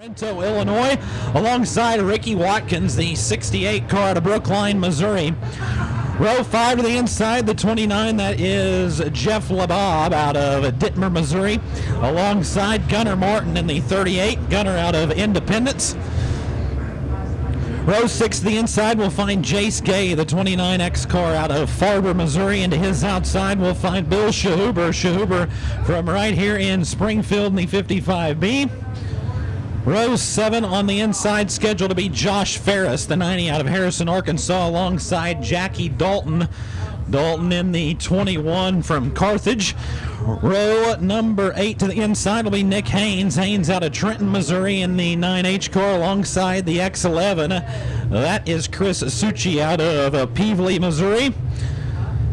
Sorrento, Illinois, alongside Ricky Watkins, the 68 car out of Brookline, Missouri. Row 5 to the inside, the 29, that is Jeff LeBob out of Dittmer, Missouri, alongside Gunnar Martin in the 38, Gunnar out of Independence. Row 6 to the inside, we'll find Jace Gay, the 29X car out of Farber, Missouri. And to his outside, we'll find Bill Shahuber from right here in Springfield in the 55B. Row 7 on the inside, scheduled to be Josh Ferris, the 90 out of Harrison, Arkansas, alongside Jackie Dalton. Dalton in the 21 from Carthage. Row number 8 to the inside will be Nick Haynes. Haynes out of Trenton, Missouri in the 9H car alongside the XlII. That is Chris Succi out of Peevely, Missouri.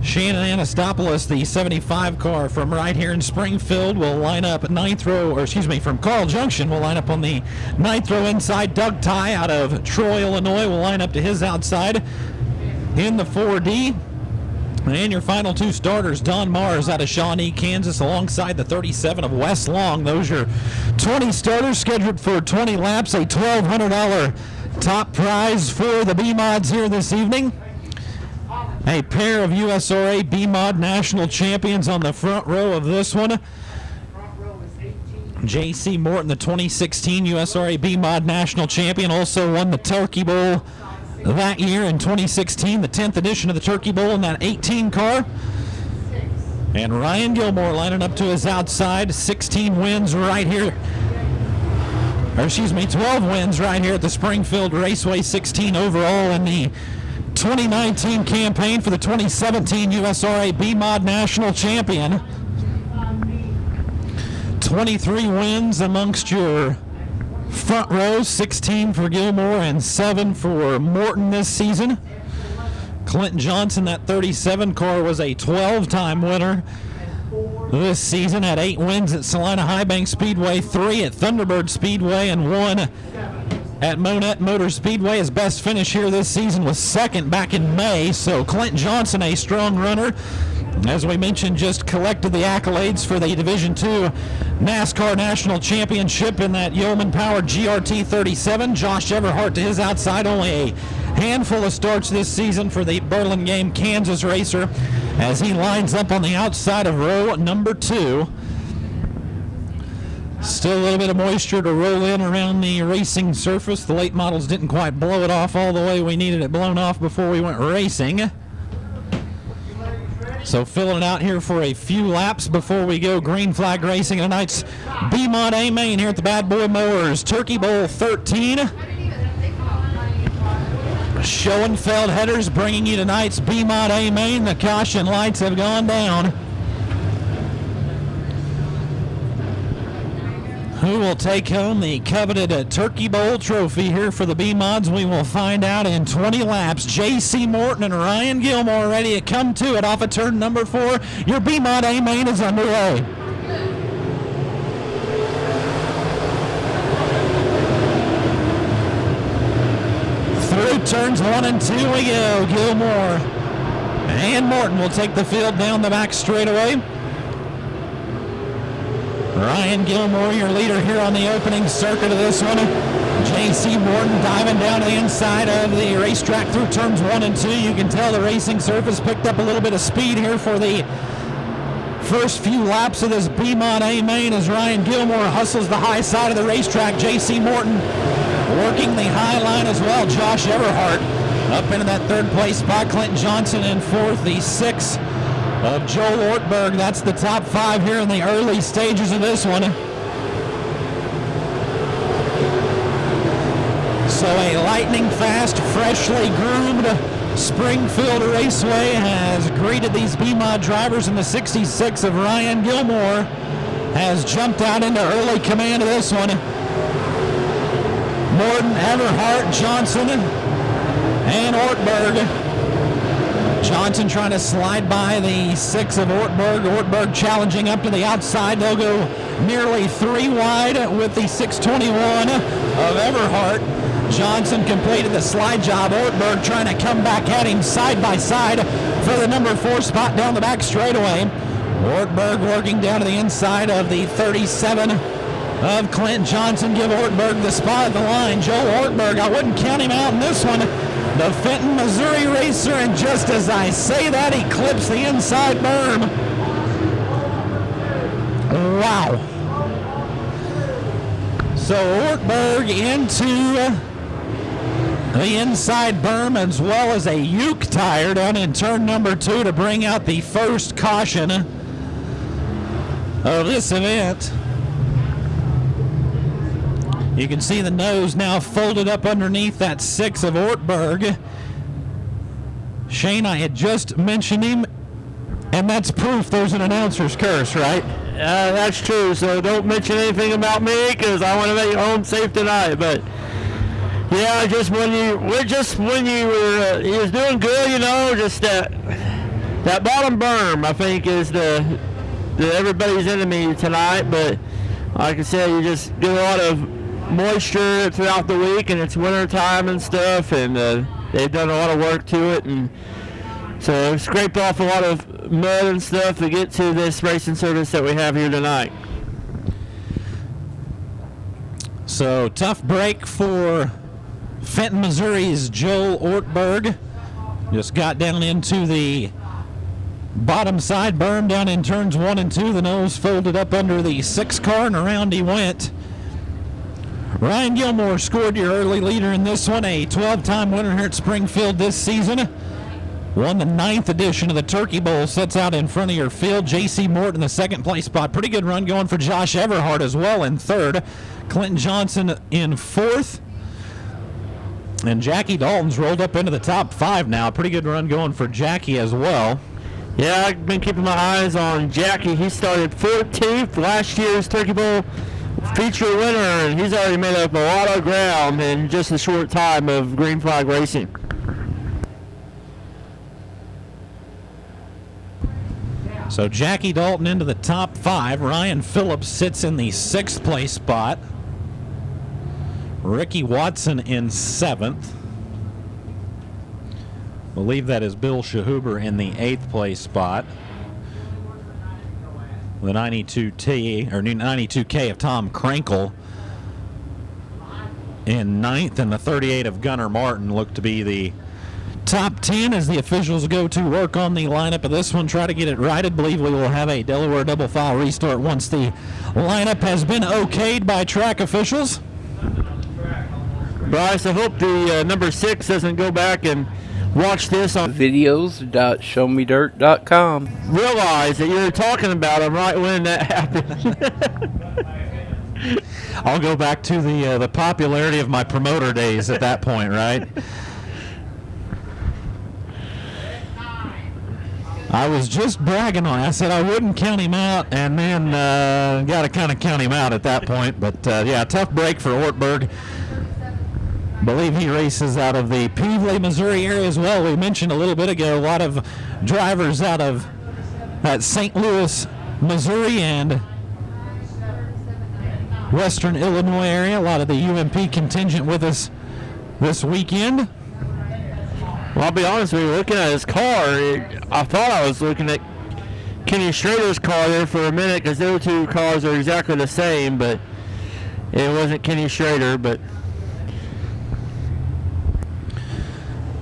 Shannon Anastopoulos, the 75 car from right here in Springfield, will line up from Carl Junction, will line up on the 9th row inside. Doug Ty out of Troy, Illinois, will line up to his outside in the 4D. And your final two starters, Don Mars out of Shawnee, Kansas, alongside the 37 of Wes Long. Those are 20 starters scheduled for 20 laps, a $1,200 top prize for the B-Mods here this evening. A pair of USRA B-Mod national champions on the front row of this one. J.C. Morton, the 2016 USRA B-Mod national champion, also won the Turkey Bowl that year in 2016, the 10th edition of the Turkey Bowl in that 18 car. And Ryan Gilmore lining up to his outside, 12 wins right here at the Springfield Raceway, 16 overall in the 2019 campaign for the 2017 USRA B-Mod national champion. 23 wins amongst your front row, 16 for Gilmore and 7 for Morton this season. Clinton Johnson, that 37 car, was a 12-time winner this season, had 8 wins at Salina Highbank Speedway, 3 at Thunderbird Speedway, and 1 at Monett Motor Speedway. His best finish here this season was second back in May, so Clinton Johnson, a strong runner. As we mentioned, just collected the accolades for the Division II NASCAR National Championship in that Yeoman-powered GRT 37. Josh Everhart to his outside, only a handful of starts this season for the Burlingame, Kansas racer, as he lines up on the outside of row number 2. Still a little bit of moisture to roll in around the racing surface. The late models didn't quite blow it off all the way we needed it blown off before we went racing. So filling it out here for a few laps before we go green flag racing tonight's B-Mod A main here at the Bad Boy Mowers Turkey Bowl 13. Schoenfeld headers bringing you tonight's B-Mod A main. The caution lights have gone down. Who will take home the coveted Turkey Bowl trophy here for the B-Mods? We will find out in 20 laps. J.C. Morton and Ryan Gilmore ready to come to it off of turn number 4. Your B-Mod A main is underway. Through turns 1 and 2 we go. Gilmore and Morton will take the field down the back straightaway. Ryan Gilmore, your leader here on the opening circuit of this one. J.C. Morton diving down to the inside of the racetrack through turns 1 and 2. You can tell the racing surface picked up a little bit of speed here for the first few laps of this B-Mod A main as Ryan Gilmore hustles the high side of the racetrack. J.C. Morton working the high line as well. Josh Everhart up into that 3rd place spot. Clinton Johnson in 4th. The 6th of Joel Ortberg. That's the top 5 here in the early stages of this one. So a lightning fast, freshly groomed Springfield Raceway has greeted these B-Mod drivers, and the 66 of Ryan Gilmore has jumped out into early command of this one. Morton, Everhart, Johnson, and Ortberg. Johnson trying to slide by the 6 of Ortberg. Ortberg challenging up to the outside. They'll go nearly 3 wide with the 621 of Everhart. Johnson completed the slide job. Ortberg trying to come back at him side by side for the number 4 spot down the back straightaway. Ortberg working down to the inside of the 37 of Clint Johnson give Ortberg the spot at the line. Joe Ortberg, I wouldn't count him out in this one. The Fenton, Missouri racer, and just as I say that, he clips the inside berm. Wow. So Ortberg into the inside berm, as well as a Uke tire down in turn number 2 to bring out the first caution of this event. You can see the nose now folded up underneath that 6 of Ortberg. Shane, I had just mentioned him, and that's proof there's an announcer's curse, right? That's true, so don't mention anything about me because I want to make it home safe tonight. But yeah, just when you were, he was doing good, you know, just that bottom berm, I think, is the everybody's enemy tonight. But like I said, you just get a lot of moisture throughout the week, and it's winter time and stuff, and they've done a lot of work to it, and so I've scraped off a lot of mud and stuff to get to this racing service that we have here tonight. So tough break for Fenton, Missouri's Joel Ortberg. Just got down into the bottom side berm down in turns 1 and 2. The nose folded up under the 6 car, and around he went. Ryan Gilmore scored your early leader in this one, a 12-time winner here at Springfield this season. Won the 9th edition of the Turkey Bowl, sets out in front of your field. J.C. Morton in the 2nd place spot. Pretty good run going for Josh Everhart as well in 3rd. Clinton Johnson in 4th. And Jackie Dalton's rolled up into the top 5 now. Pretty good run going for Jackie as well. Yeah, I've been keeping my eyes on Jackie. He started 14th last year's Turkey Bowl feature winner, and he's already made up a lot of ground in just a short time of green flag racing. So Jackie Dalton into the top 5. Ryan Phillips sits in the 6th place spot. Ricky Watson in 7th. Believe that is Bill Shahuber in the 8th place spot. The 92T or 92K of Tom Crankle in 9th, and the 38 of Gunnar Martin look to be the top 10 as the officials go to work on the lineup of this one, try to get it righted. Believe we will have a Delaware double file restart once the lineup has been okayed by track officials. Bryce, I hope the number 6 doesn't go back and watch this on videos.showmedirt.com. Realize that you're talking about him right when that happened. I'll go back to the popularity of my promoter days at that point, right? I was just bragging on it. I said I wouldn't count him out, and then got to kind of count him out at that point. But, yeah, tough break for Ortberg. Believe he races out of the Peevely, Missouri area as well. We mentioned a little bit ago a lot of drivers out of that St. Louis, Missouri, and Western Illinois area. A lot of the UMP contingent with us this weekend. Well, I'll be honest with you, looking at his car, I thought I was looking at Kenny Schrader's car there for a minute because those two cars are exactly the same, but it wasn't Kenny Schrader. But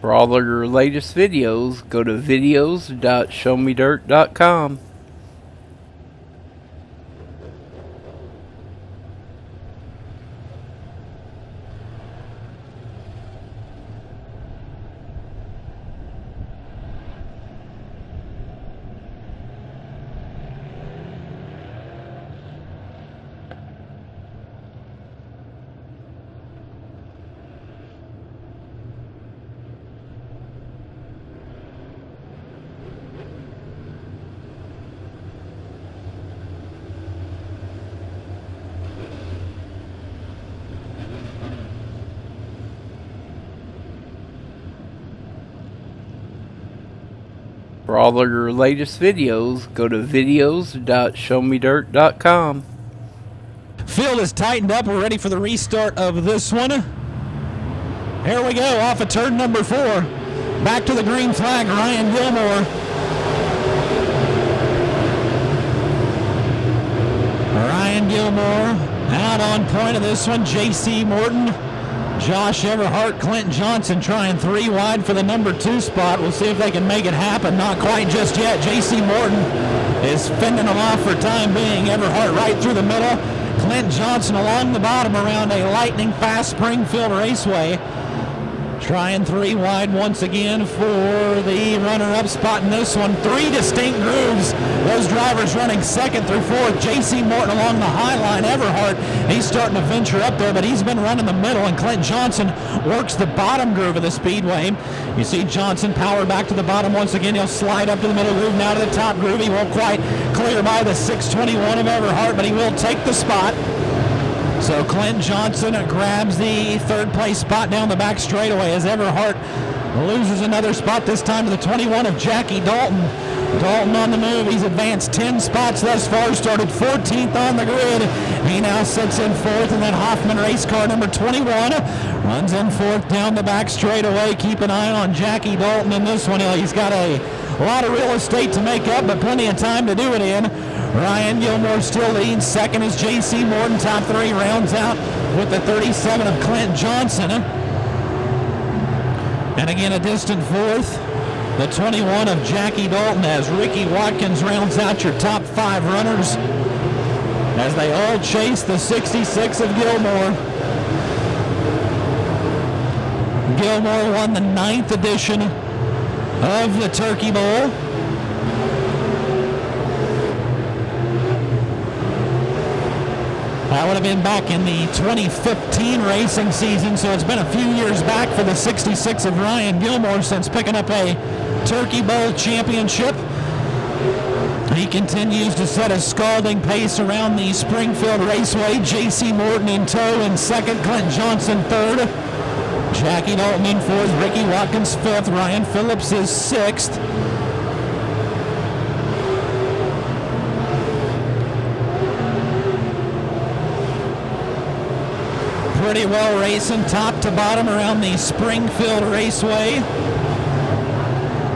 For all of your latest videos, go to videos.showmedirt.com. For all of your latest videos, go to videos.showmedirt.com. Field is tightened up. We're ready for the restart of this one. Here we go, off of turn number 4. Back to the green flag, Ryan Gilmore. Ryan Gilmore out on point of this one. J.C. Morton, Josh Everhart, Clint Johnson trying 3 wide for the number 2 spot. We'll see if they can make it happen. Not quite just yet. J.C. Morton is fending them off for time being. Everhart right through the middle. Clint Johnson along the bottom around a lightning fast Springfield Raceway. Trying 3 wide once again for the runner-up spot in this one. 3 distinct grooves. Those drivers running 2nd through 4th. J.C. Morton along the high line. Everhart, he's starting to venture up there, but he's been running the middle, and Clint Johnson works the bottom groove of the speedway. You see Johnson power back to the bottom once again. He'll slide up to the middle groove, now to the top groove. He won't quite clear by the 621 of Everhart, but he will take the spot. So Clint Johnson grabs the 3rd place spot down the back straightaway as Everhart loses another spot, this time to the 21 of Jackie Dalton. Dalton on the move. He's advanced 10 spots thus far, started 14th on the grid. He now sits in 4th, and then Hoffman race car number 21 runs in 4th down the back straightaway. Keep an eye on Jackie Dalton in this one. He's got a lot of real estate to make up, but plenty of time to do it in. Ryan Gilmore still leads. 2nd is J.C. Morton. Top 3 rounds out with the 37 of Clint Johnson. And again, a distant 4th, the 21 of Jackie Dalton, as Ricky Watkins rounds out your top 5 runners as they all chase the 66 of Gilmore. Gilmore won the 9th edition of the Turkey Bowl. That would have been back in the 2015 racing season, so it's been a few years back for the 66 of Ryan Gilmore since picking up a Turkey Bowl championship. He continues to set a scalding pace around the Springfield Raceway. J.C. Morton in tow in 2nd, Clint Johnson 3rd, Jackie Dalton in 4th, Ricky Watkins 5th, Ryan Phillips is 6th. Pretty well racing top to bottom around the Springfield Raceway.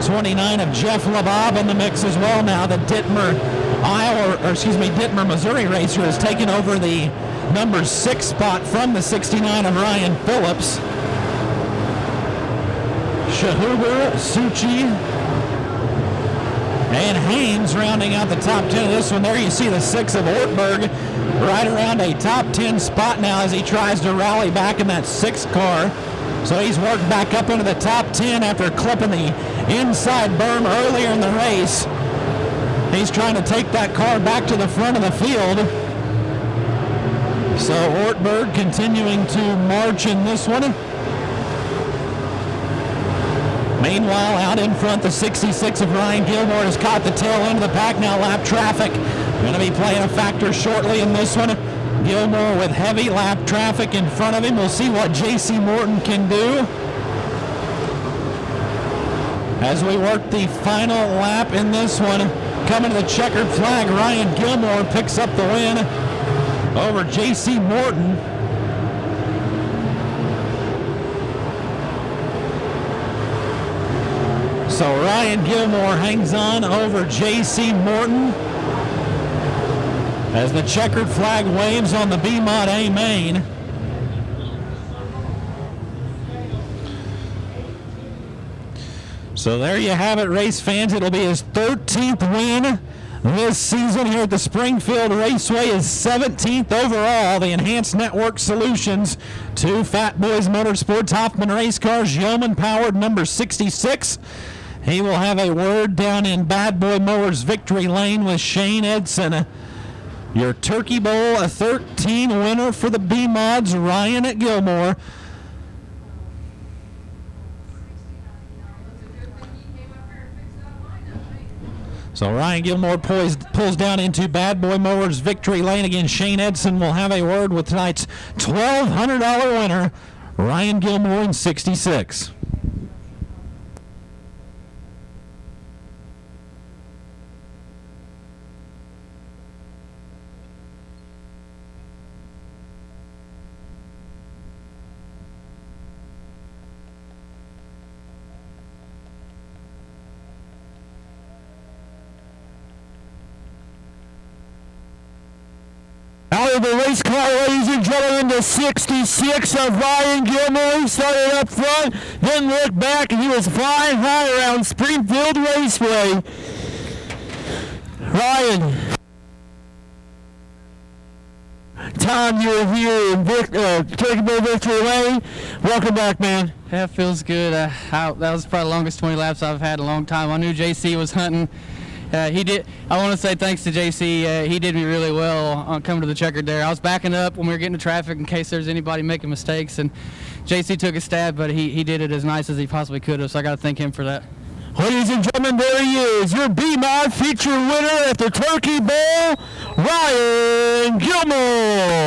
29 of Jeff LeBob in the mix as well now. The Dittmer, Dittmer, Missouri racer has taken over the number 6 spot from the 69 of Ryan Phillips. Shahuber, Suchi, and Haynes rounding out the top 10 of this one. There you see the 6 of Ortberg right around a top 10 spot now as he tries to rally back in that 6th car. So he's worked back up into the top 10 after clipping the inside berm earlier in the race. He's trying to take that car back to the front of the field. So Ortberg continuing to march in this one. Meanwhile, out in front, the 66 of Ryan Gilmore has caught the tail end of the pack. Now lap traffic going to be playing a factor shortly in this one. Gilmore with heavy lap traffic in front of him. We'll see what J.C. Morton can do as we work the final lap in this one. Coming to the checkered flag, Ryan Gilmore picks up the win over J.C. Morton. So Ryan Gilmore hangs on over J.C. Morton as the checkered flag waves on the B-Mod A main. So there you have it, race fans. It'll be his 13th win this season here at the Springfield Raceway, his 17th overall. The Enhanced Network Solutions, 2 Fat Boys Motorsports Hoffman race cars, Yeoman powered number 66. He will have a word down in Bad Boy Mowers victory lane with Shane Edson. Your Turkey Bowl, a 13 winner for the B-Mods, Ryan Gilmore. So Ryan Gilmore pulls down into Bad Boy Mowers victory lane. Again, Shane Edson will have a word with tonight's $1,200 winner, Ryan Gilmore in 66. Out of the race car, ladies and gentlemen, the 66 of Ryan Gilmore. He started up front, then looked back, and he was flying high around Springfield Raceway. Ryan, Tom, you're here in Turkey Bowl Victory Lane. Welcome back, man. Yeah, it feels good. That was probably the longest 20 laps I've had in a long time. I knew JC was hunting. He did. I want to say thanks to JC. He did me really well on coming to the checkered there. I was backing up when we were getting to traffic in case there's anybody making mistakes, and JC took a stab, but he did it as nice as he possibly could have, so I got to thank him for that. Ladies and gentlemen, there he is, your B-Mod feature winner at the Turkey Bowl, Ryan Gilmore.